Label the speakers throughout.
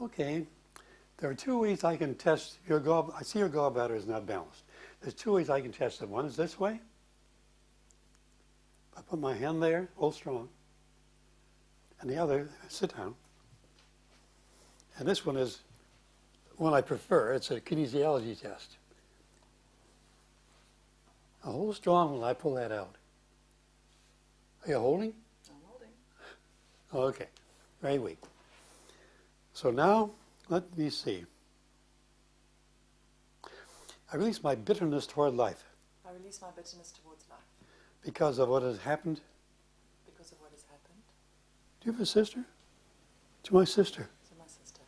Speaker 1: Okay, there are two ways I can test your I see your gallbladder is not balanced. There's two ways I can test it. One is this way. I put my hand there, hold strong. And the other, sit down. And this one is one I prefer. It's a kinesiology test. Now hold strong while I pull that out. Are you holding?
Speaker 2: I'm holding.
Speaker 1: Okay, very weak. So now, let me see. I release my bitterness toward life.
Speaker 2: I release my bitterness towards life.
Speaker 1: Because of what has happened.
Speaker 2: Because of what has happened.
Speaker 1: Do you have a sister? To my sister.
Speaker 2: To my sister.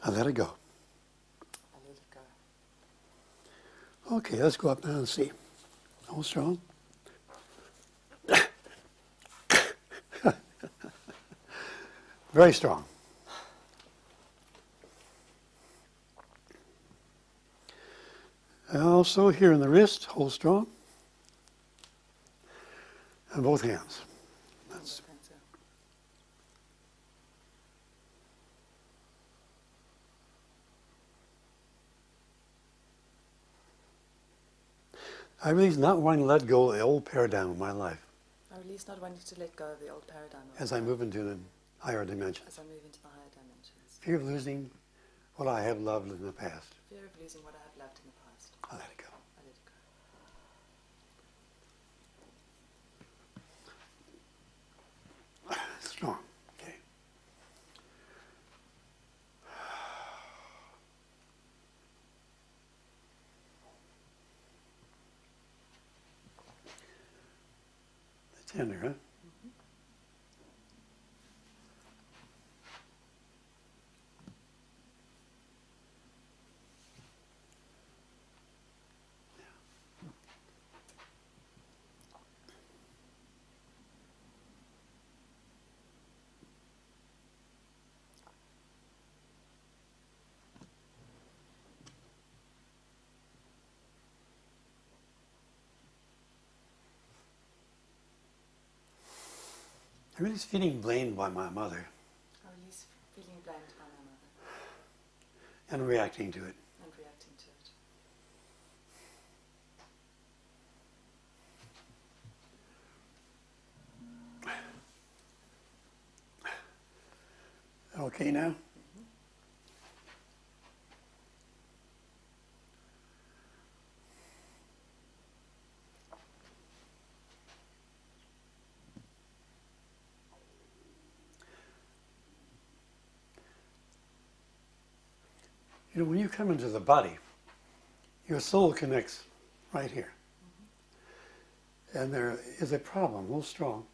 Speaker 1: I let it go.
Speaker 2: I let it go.
Speaker 1: Okay, let's go up now and see. Hold strong. Very strong. And also here in the wrist, hold strong. And both hands. That's I release not wanting to let go of the old paradigm of my life.
Speaker 2: I release not wanting to let go of the old paradigm.
Speaker 1: As I move into the higher dimensions.
Speaker 2: As I move into the higher dimensions.
Speaker 1: Fear of losing what I have loved in the past.
Speaker 2: Fear of losing what I have loved in the past.
Speaker 1: I let it go.
Speaker 2: I let it go.
Speaker 1: Strong. Okay. Tender, huh?
Speaker 2: Mm-hmm.
Speaker 1: I release feeling blamed by my mother.
Speaker 2: I release feeling blamed by my mother.
Speaker 1: And reacting to it.
Speaker 2: And reacting to it.
Speaker 1: Okay now?
Speaker 2: Mm-hmm.
Speaker 1: You know, when you come into the body, your soul connects right here. Mm-hmm. And there is a problem, a little strong,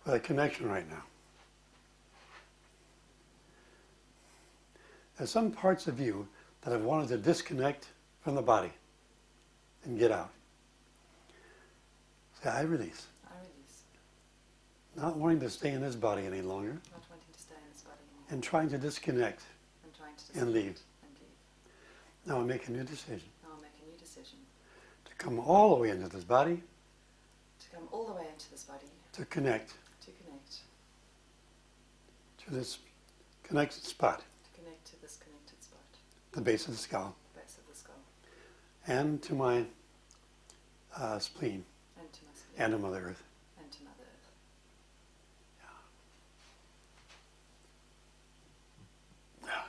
Speaker 1: with a connection right now. There's some parts of you that have wanted to disconnect from the body and get out. Say, I release.
Speaker 2: I release.
Speaker 1: Not wanting to stay in this body any longer.
Speaker 2: Not wanting to stay in this body anymore.
Speaker 1: And trying to disconnect.
Speaker 2: And trying to
Speaker 1: and leave.
Speaker 2: And leave.
Speaker 1: Now I make a new decision.
Speaker 2: Now I make a new decision.
Speaker 1: To come all the way into this body.
Speaker 2: To come all the way into this body.
Speaker 1: To connect.
Speaker 2: To connect.
Speaker 1: To this connected spot.
Speaker 2: To connect to this connected spot.
Speaker 1: The base of the skull.
Speaker 2: The base of the skull.
Speaker 1: And to my spleen.
Speaker 2: And to my spleen.
Speaker 1: And to Mother Earth.
Speaker 2: And to Mother Earth.
Speaker 1: Yeah.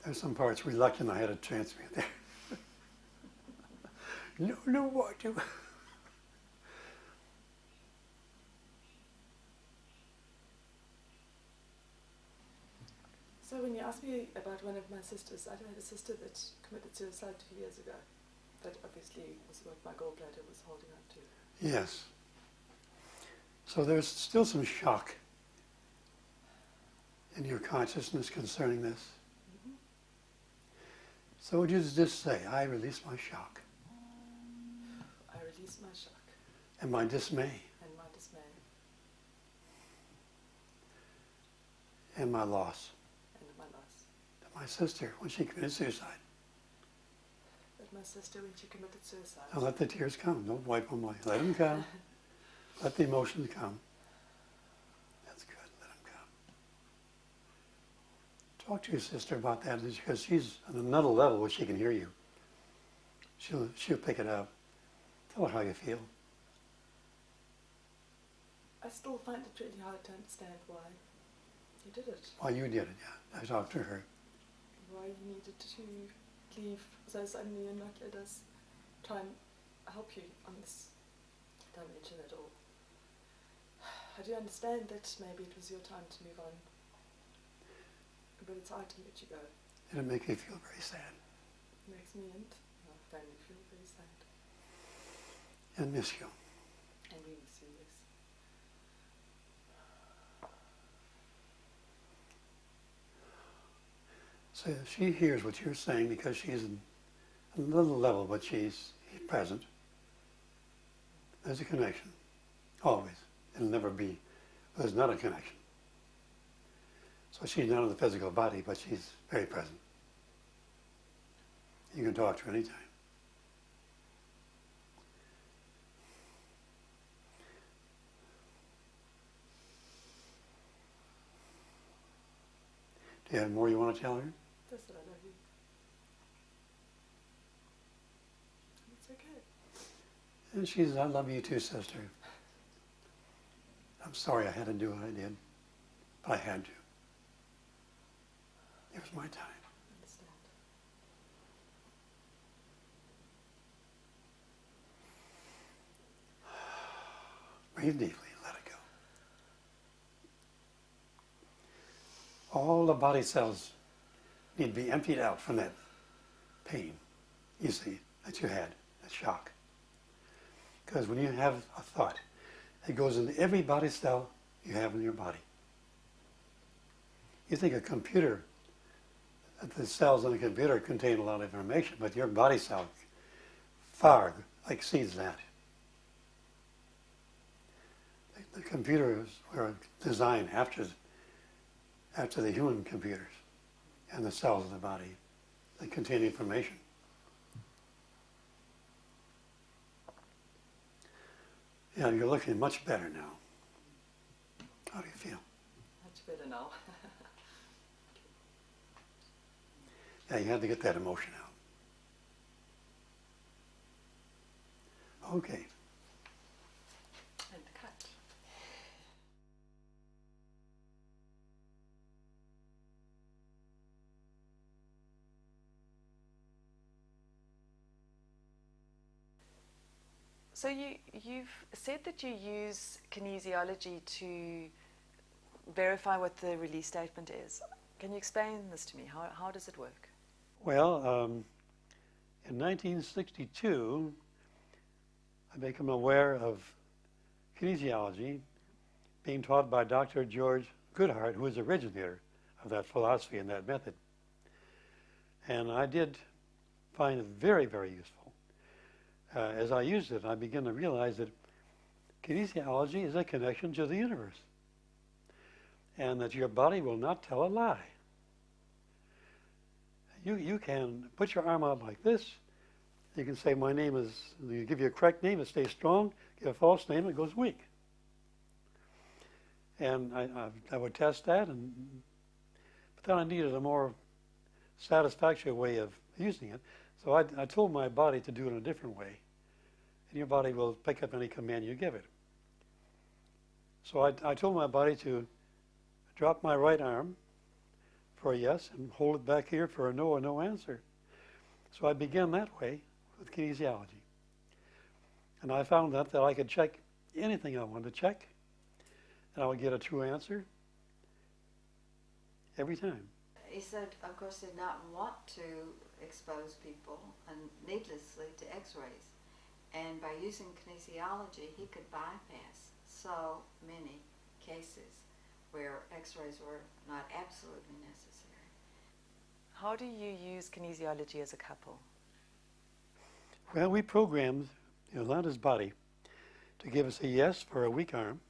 Speaker 1: There's some parts reluctant I had to transmute there. No, what do?
Speaker 2: So when you asked me about one of my sisters, I had a sister that committed suicide 2 years ago. That obviously was what my gallbladder was holding on to.
Speaker 1: Yes. So there's still some shock in your consciousness concerning this.
Speaker 2: Mm-hmm.
Speaker 1: So would you just say, I release my shock.
Speaker 2: I release my shock.
Speaker 1: And my dismay.
Speaker 2: And my dismay.
Speaker 1: And my loss.
Speaker 2: And my loss.
Speaker 1: To my sister when she committed suicide.
Speaker 2: with my sister when she committed suicide.
Speaker 1: Now let the tears come. Don't wipe them away. Let them come. Let the emotions come. That's good. Let them come. Talk to your sister about that because she's on another level where she can hear you. She'll pick it up. Tell her how you feel.
Speaker 2: I still find it really hard to understand why you did it.
Speaker 1: Why you did it, yeah. I talked to her.
Speaker 2: Why you needed to leave so suddenly and not let us try and help you on this dimension at all. I do understand that maybe it was your time to move on, but it's hard to let you go.
Speaker 1: It'll make you feel very sad.
Speaker 2: It makes me and my family feel very sad.
Speaker 1: And miss you.
Speaker 2: And we miss you, yes.
Speaker 1: So she hears what you're saying because she's in a little level, but she's present. There's a connection, always. It'll never be, there's not a connection. So she's not in the physical body, but she's very present. You can talk to her anytime. Do you have more you want to tell her?
Speaker 2: That's what I love you. It's okay.
Speaker 1: And she says, I love you too, sister. I'm sorry I had to do what I did, but I had to. It was my time.
Speaker 2: I understand.
Speaker 1: Breathe deeply, let it go. All the body cells need to be emptied out from that pain, you see, that you had, that shock. Because when you have a thought, it goes into every body cell you have in your body. You think a computer, that the cells in a computer contain a lot of information, but your body cell far exceeds that. The computers were designed after the human computers and the cells of the body that contain information. Yeah, you're looking much better now. How do you feel?
Speaker 2: Much better now.
Speaker 1: Yeah, you had to get that emotion out. Okay.
Speaker 2: And cut. So you've said that you use kinesiology to verify what the release statement is. Can you explain this to me? How does it work?
Speaker 1: Well, in 1962, I became aware of kinesiology being taught by Dr. George Goodhart, who was the originator of that philosophy and that method. And I did find it very, very useful. As I used it, I began to realize that kinesiology is a connection to the universe, and that your body will not tell a lie. You can put your arm out like this. You can say, my name is, you give you a correct name, it stays strong. Give a false name, it goes weak. And I would test that, but then I needed a more satisfactory way of using it. So I told my body to do it in a different way. And your body will pick up any command you give it. So I told my body to drop my right arm for a yes and hold it back here for a no answer. So I began that way with kinesiology. And I found that I could check anything I wanted to check, and I would get a true answer every time.
Speaker 3: He said, of course, did not want to expose people and needlessly to x-rays. And by using kinesiology, he could bypass so many cases where x-rays were not absolutely necessary.
Speaker 2: How do you use kinesiology as a couple?
Speaker 1: Well, we programmed Yolanda's body to give us a yes for a weak arm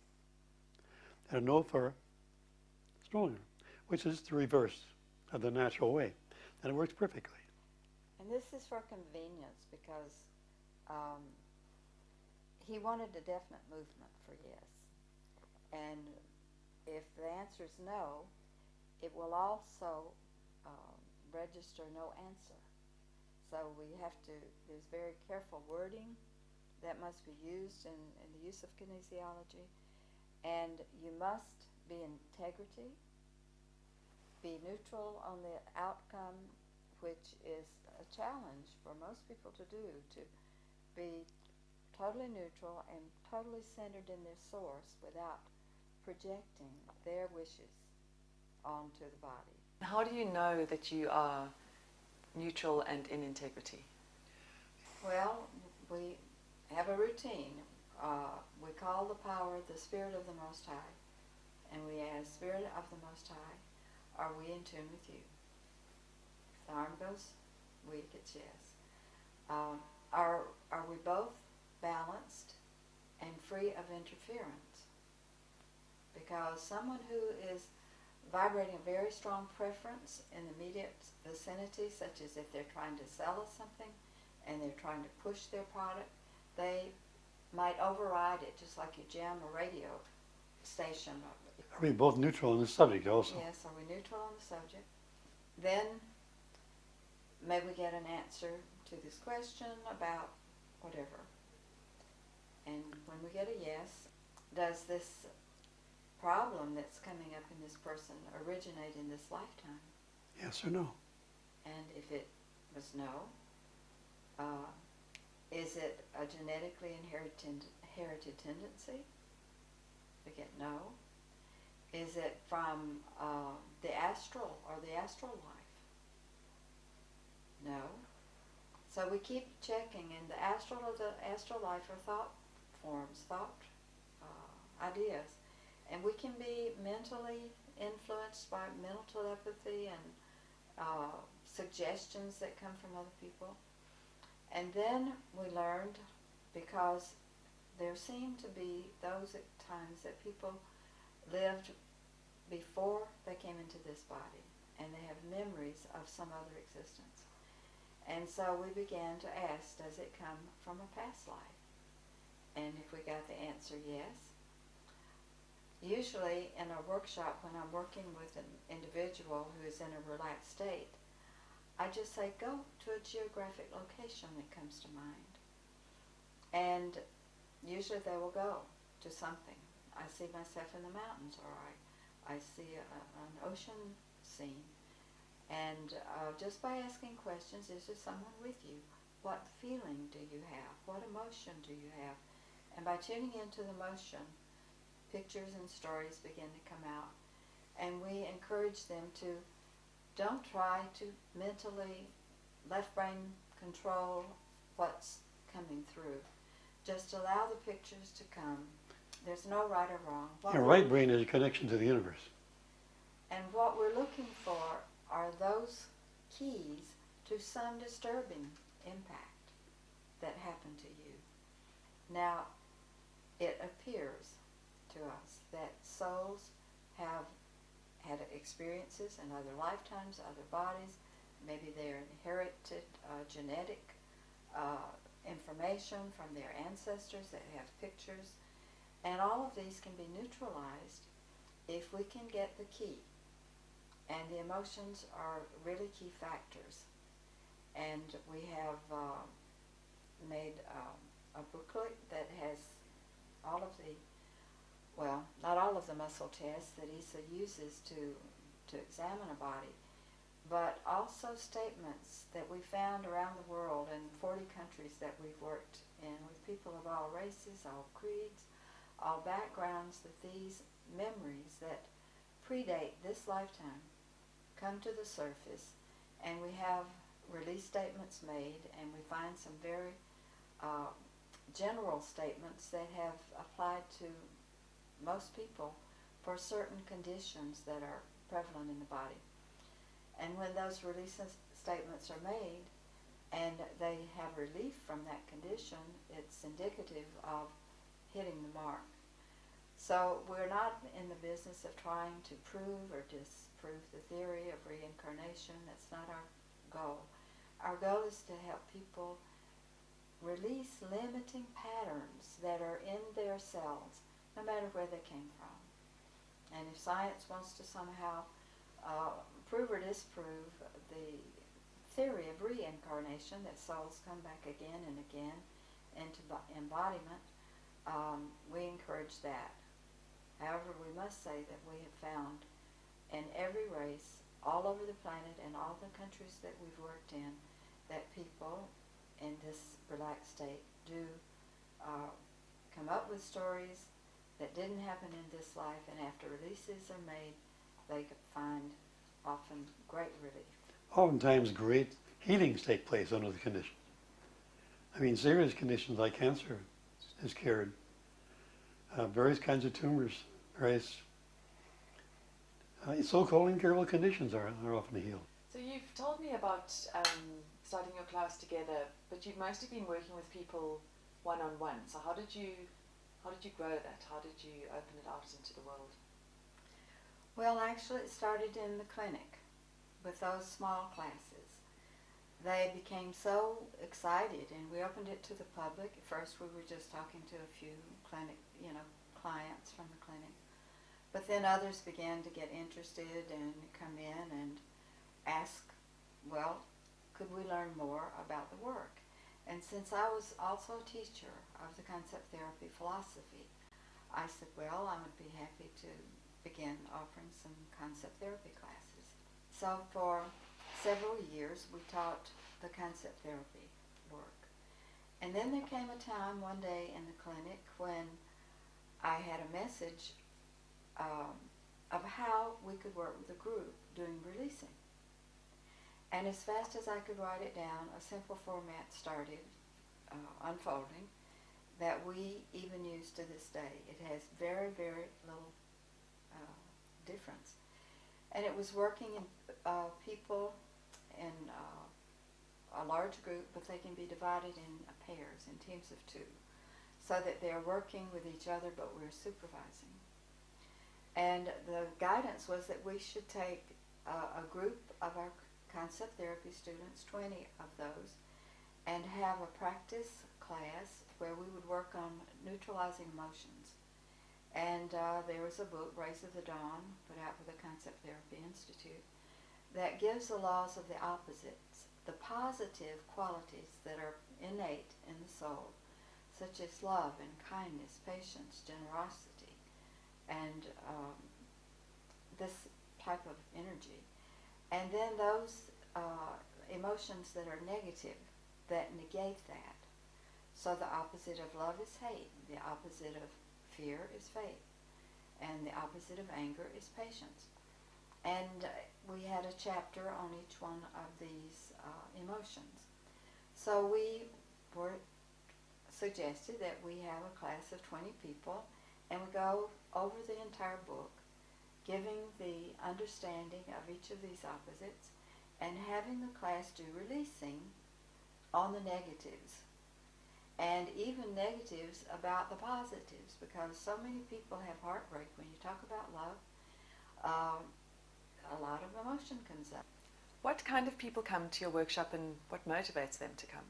Speaker 1: and a no for a strong arm, which is the reverse of the natural way. And it works perfectly.
Speaker 3: And this is for convenience because he wanted a definite movement for yes. And if the answer is no, it will also register no answer. So we have to, there's very careful wording that must be used in the use of kinesiology. And you must be in integrity, be neutral on the outcome, which is a challenge for most people to do, to be totally neutral and totally centered in their source without projecting their wishes onto the body.
Speaker 2: How do you know that you are neutral and in integrity?
Speaker 3: Well, we have a routine. We call the power the Spirit of the Most High, and we ask, Spirit of the Most High, are we in tune with you? If the arm goes weak, it's yes. Are we both balanced and free of interference? Because someone who is vibrating a very strong preference in the immediate vicinity, such as if they're trying to sell us something and they're trying to push their product, they might override it, just like you jam a radio station.
Speaker 1: Are we both neutral on the subject also?
Speaker 3: Yes, are we neutral on the subject? Then may we get an answer to this question about whatever. And when we get a yes, does this problem that's coming up in this person originate in this lifetime?
Speaker 1: Yes or no?
Speaker 3: And if it was no, is it a genetically inherited tendency? We get no. Is it from the astral or the astral life? No. So we keep checking, and the astral or the astral life are thought forms, thought ideas. And we can be mentally influenced by mental telepathy and suggestions that come from other people. And then we learned, because there seem to be those at times that people lived before they came into this body, and they have memories of some other existence. And so we began to ask, does it come from a past life? And if we got the answer yes, usually in a workshop when I'm working with an individual who is in a relaxed state, I just say, go to a geographic location that comes to mind. And usually they will go to something. I see myself in the mountains, or I see an ocean scene. And just by asking questions, is there someone with you? What feeling do you have? What emotion do you have? And by tuning into the emotion, pictures and stories begin to come out. And we encourage them to don't try to mentally left brain control what's coming through. Just allow the pictures to come. There's no right or wrong.
Speaker 1: Your right brain is a connection to the universe.
Speaker 3: And what we're looking for are those keys to some disturbing impact that happened to you. Now, it appears to us that souls have had experiences in other lifetimes, other bodies. Maybe they're inherited genetic information from their ancestors that have pictures. And all of these can be neutralized if we can get the key. And the emotions are really key factors. And we have made a booklet that has all of the, well, not all of the muscle tests that ISA uses to examine a body, but also statements that we found around the world in 40 countries that we've worked in with people of all races, all creeds, all backgrounds, that these memories that predate this lifetime come to the surface, and we have release statements made, and we find some very general statements that have applied to most people for certain conditions that are prevalent in the body. And when those release statements are made and they have relief from that condition, it's indicative of hitting the mark. So we're not in the business of trying to prove or disprove the theory of reincarnation. That's not our goal. our goal is to help people release limiting patterns that are in their cells, no matter where they came from. And if science wants to somehow prove or disprove the theory of reincarnation, that souls come back again and again into embodiment, we encourage that. However, we must say that we have found in every race, all over the planet and all the countries that we've worked in, that people in this relaxed state do come up with stories that didn't happen in this life, and after releases are made, they could find often great relief.
Speaker 1: Oftentimes great healings take place under the conditions. I mean, serious conditions like cancer is cured. Various kinds of tumors, various so-called incurable conditions are often healed.
Speaker 2: So you've told me about starting your class together, but you've mostly been working with people one-on-one. So how did you grow that? How did you open it out into the world?
Speaker 3: Well, actually it started in the clinic with those small classes. They became so excited, and we opened it to the public. At first we were just talking to a few clients from the clinic. But then others began to get interested and come in and ask, well, could we learn more about the work? And since I was also a teacher of the concept therapy philosophy, I said, well, I would be happy to begin offering some concept therapy classes. So for several years we taught the concept therapy work. And then there came a time one day in the clinic when I had a message of how we could work with a group doing releasing. And as fast as I could write it down, a simple format started unfolding that we even use to this day. It has very, very little difference. And it was working in people in a large group, but they can be divided in pairs, in teams of two, so that they're working with each other, but we're supervising. And the guidance was that we should take a group of our concept therapy students, 20 of those, and have a practice class where we would work on neutralizing emotions. And there was a book, Rays of the Dawn, put out by the Concept Therapy Institute, that gives the laws of the opposites, the positive qualities that are innate in the soul, such as love and kindness, patience, generosity, and this type of energy. And then those emotions that are negative, that negate that. So the opposite of love is hate, the opposite of fear is faith, and the opposite of anger is patience. And we had a chapter on each one of these emotions. So we suggested that we have a class of 20 people, and we go over the entire book, giving the understanding of each of these opposites, and having the class do releasing on the negatives, and even negatives about the positives, because so many people have heartbreak. When you talk about love, a lot of emotion comes up.
Speaker 2: What kind of people come to your workshop, and what motivates them to come?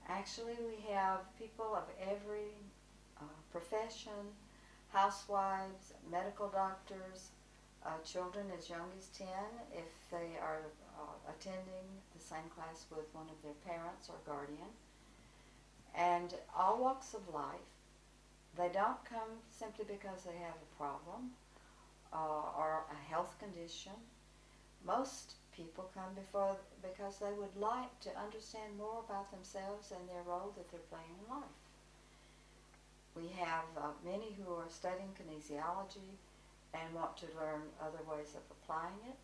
Speaker 3: Actually, we have people of every profession, housewives, medical doctors, children as young as 10 if they are attending the same class with one of their parents or guardian, and all walks of life. They don't come simply because they have a problem or a health condition. Most people come because they would like to understand more about themselves and their role that they're playing in life. We have many who are studying kinesiology and want to learn other ways of applying it.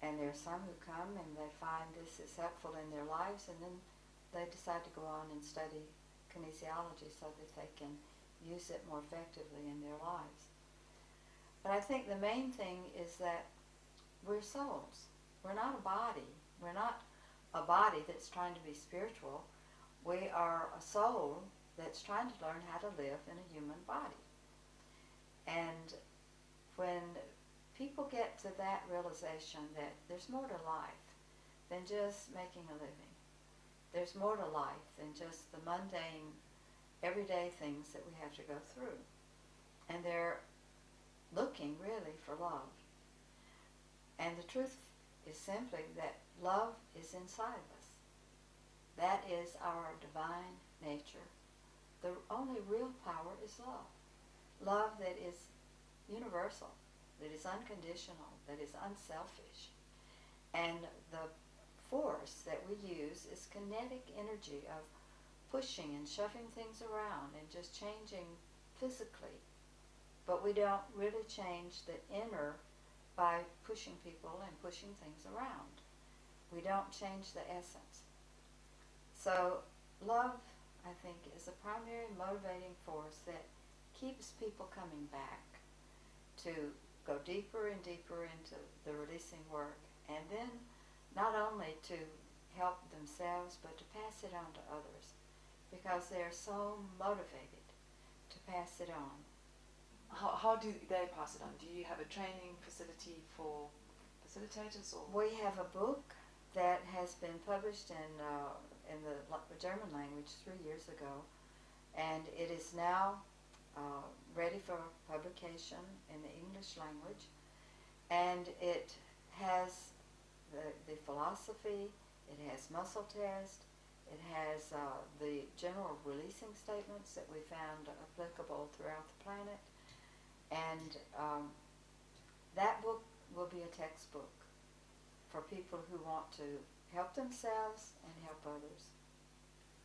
Speaker 3: And there are some who come and they find this is helpful in their lives, and then they decide to go on and study kinesiology so that they can use it more effectively in their lives. But I think the main thing is that we're souls. We're not a body. We're not a body that's trying to be spiritual. We are a soul that's trying to learn how to live in a human body. And when people get to that realization that there's more to life than just making a living. There's more to life than just the mundane, everyday things that we have to go through. And they're looking really for love. And the truth is simply that love is inside of us. That is our divine nature. The only real power is love. Love that is universal, that is unconditional, that is unselfish. And the force that we use is kinetic energy of pushing and shoving things around and just changing physically. But we don't really change the inner by pushing people and pushing things around. We don't change the essence. So love, I think, is a primary motivating force that keeps people coming back to go deeper and deeper into the releasing work, and then not only to help themselves but to pass it on to others, because they're so motivated to pass it on.
Speaker 2: How do they pass it on? Do you have a training facility for facilitators, or?
Speaker 3: We have a book that has been published in the German language 3 years ago, and it is now ready for publication in the English language, and it has the philosophy, it has muscle test, it has the general releasing statements that we found applicable throughout the planet, and that book will be a textbook for people who want to help themselves and help others.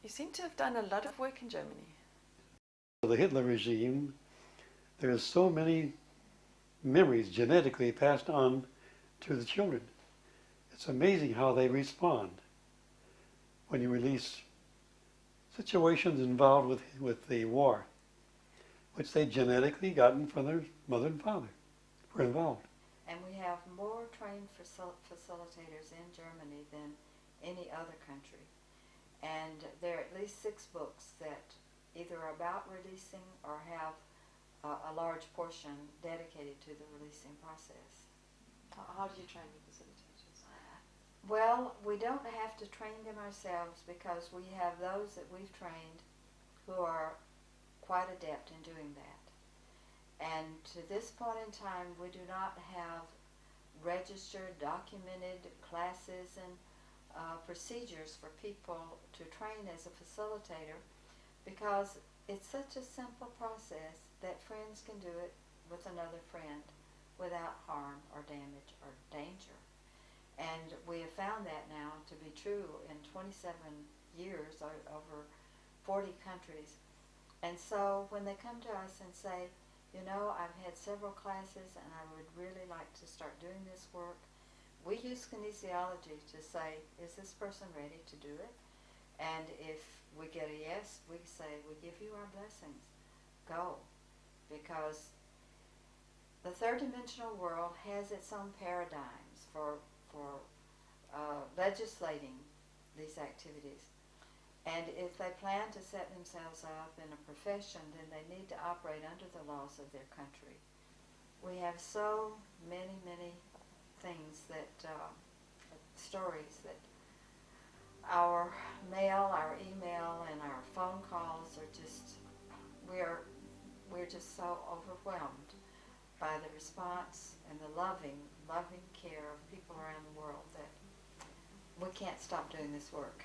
Speaker 2: You seem to have done a lot of work in Germany.
Speaker 1: The Hitler regime, there's so many memories genetically passed on to the children. It's amazing how they respond when you release situations involved with the war, which they genetically gotten from their mother and father, were involved.
Speaker 3: And we have more trained facilitators in Germany than any other country. And there are at least 6 books that either are about releasing or have a large portion dedicated to the releasing process.
Speaker 2: How do you train the facilitators?
Speaker 3: Well, we don't have to train them ourselves because we have those that we've trained who are quite adept in doing that. And to this point in time, we do not have registered, documented classes and procedures for people to train as a facilitator, because it's such a simple process that friends can do it with another friend without harm or damage or danger. And we have found that now to be true in 27 years or over 40 countries. And so when they come to us and say, you know, I've had several classes and I would really like to start doing this work, we use kinesiology to say, is this person ready to do it? And if we get a yes, we say, we give you our blessings. Go. Because the third dimensional world has its own paradigms for legislating these activities. And if they plan to set themselves up in a profession, then they need to operate under the laws of their country. We have so many, many things that, stories that our mail, our email, and our phone calls are just, we're just so overwhelmed by the response and the loving care of people around the world that we can't stop doing this work.